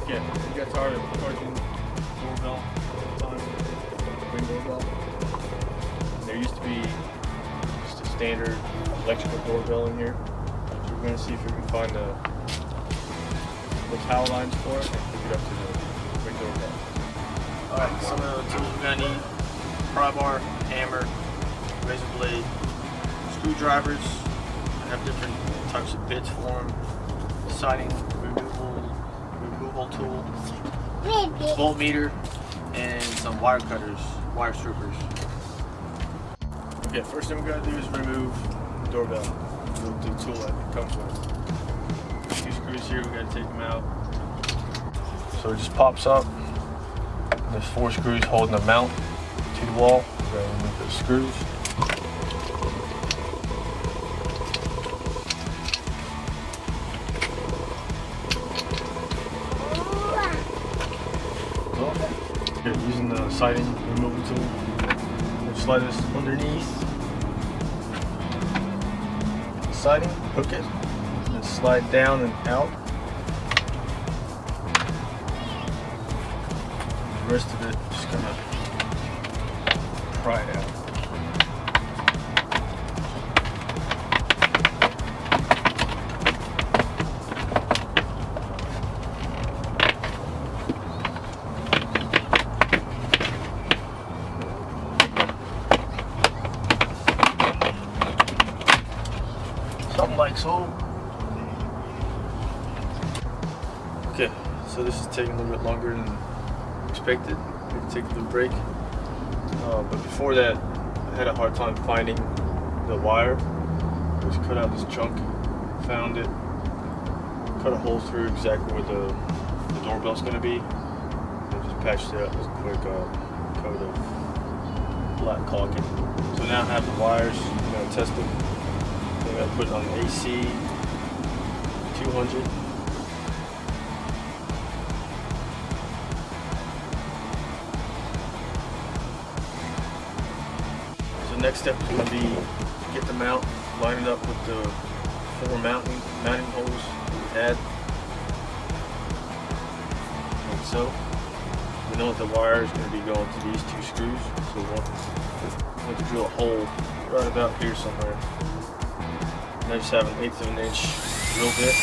Yeah, you got tired of charging doorbell all the time, ring doorbell. There used to be just a standard electrical doorbell in here. So we're going to see if we can find the power lines for it and hook it up to the ring doorbell. Alright, some of the tools we're going to need: pry bar, hammer, razor blade, screwdrivers. I have different types of bits for them. Siding removal tool, voltmeter, and some wire cutters, wire strippers. Okay, first thing we gotta do is remove the doorbell, the tool that it comes with. Two screws here, we gotta take them out. So it just pops up. There's 4 screws holding the mount to the wall. We're gonna remove those screws. Using the siding removal tool, we'll slide this underneath the siding, hook it, and slide down and out. The rest of it, just kind of pry it out. Something like so. Okay, so this is taking a little bit longer than expected. We can take a little break. But before that, I had a hard time finding the wire. I just cut out this chunk, found it, cut a hole through exactly where the doorbell's going to be, and just patched it up with a quick coat of black caulking. So now I have the wires. I'm going to test them. I'm going to put it on AC 200. So next step is going to be to get the mount, line it up with the 4 mounting holes we had. Like so. We know that the wire is going to be going to these 2 screws, so we'll have to drill a hole right about here somewhere. And I just have an 1/8 of an inch drill bit.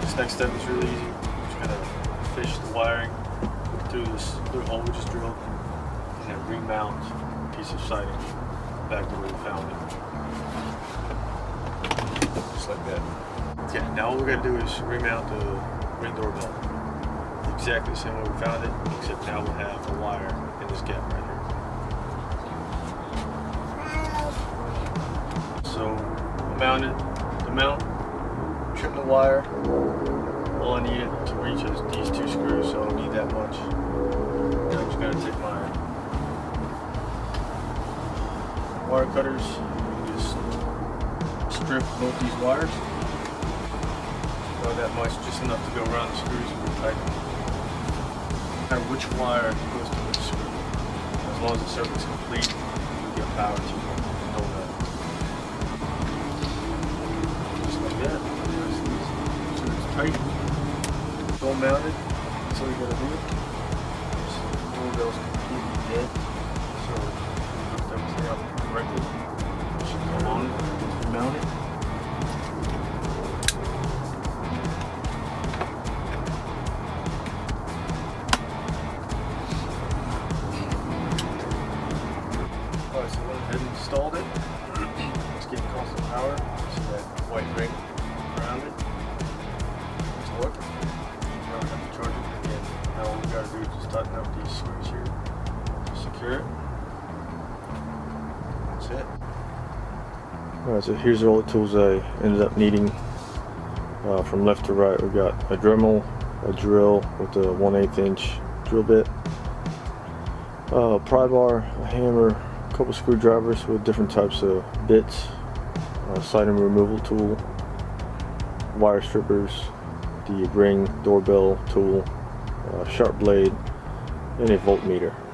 This next step is really easy. We're just gonna fish the wiring through this little hole we just drilled, and then remount a piece of siding back to where we found it. Just like that. Yeah, now all we gotta do is remount the ring doorbell. Exactly the same way we found it, except now we'll have a wire in this gap right here. So I mounted the mount, trim the wire. All I needed to reach is these 2 screws, so I don't need that much. Now I'm just gonna take my wire cutters and just strip both these wires. Not that much, just enough to go around the screws and tighten. No matter which wire goes to which screw, as long as the circuit's complete, you get power to the doorbell. Just like that. So it's tight, it's all mounted. That's all you gotta do. So the doorbell's completely dead. So we hooked everything up correctly. It should go on once we mount it. Alright, so I went ahead and installed it. It's getting constant power. See that white ring around it? It's working. You don't have to charge it again. Now all we gotta do is just tighten up these screws here to secure it. That's it. Alright, so here's all the tools I ended up needing. From left to right, we got a Dremel, a drill with a 1/8 inch drill bit, a pry bar, a hammer, a couple screwdrivers with different types of bits, a siding removal tool, wire strippers, the ring doorbell tool, sharp blade, and a voltmeter.